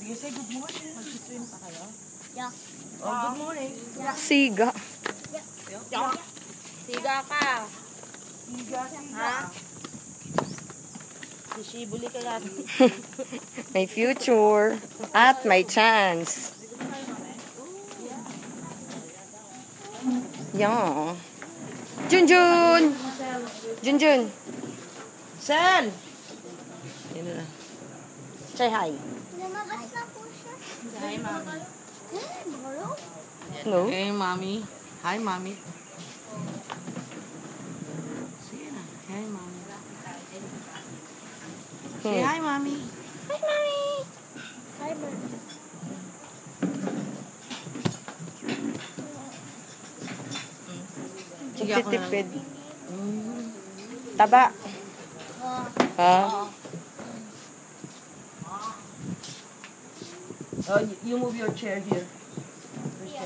You say good morning. Mag-swim pa kayo? Yeah. Oh, good morning. Siga. Yeah. Siga ka. Siga. Ha? Sisibuli ka yan. May future. At may chance. Yeah. Junjun! Junjun! Sel! Yun na. Say hi. Lumabas na po siya. Hi, mami. Baro? No? Hey, mami. Hi, mami. Sige na. Hi, mami. Say hi, mami. Hi, Mommy. Hi, Mommy. Sige ako na. Tipid. Taba. Ha? You move your chair here. Yeah.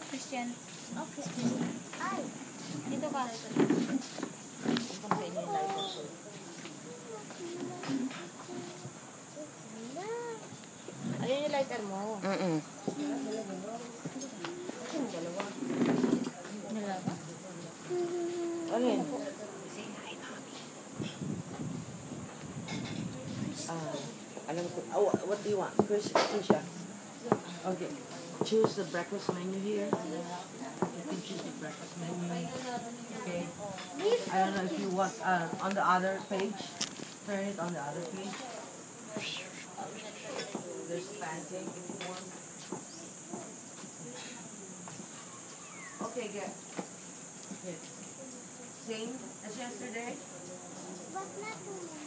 Christian. Okay. Ay. Dito ka. Ayun yung lighter mo. Ano yun? Alam ko. What do you want? Krisha. Okay. Choose the breakfast menu here. You can choose the breakfast menu. Okay. I don't know if you want on the other page. Turn it on the other page. There's pancake if you want. Okay, good. Okay. Same as yesterday? But not too much.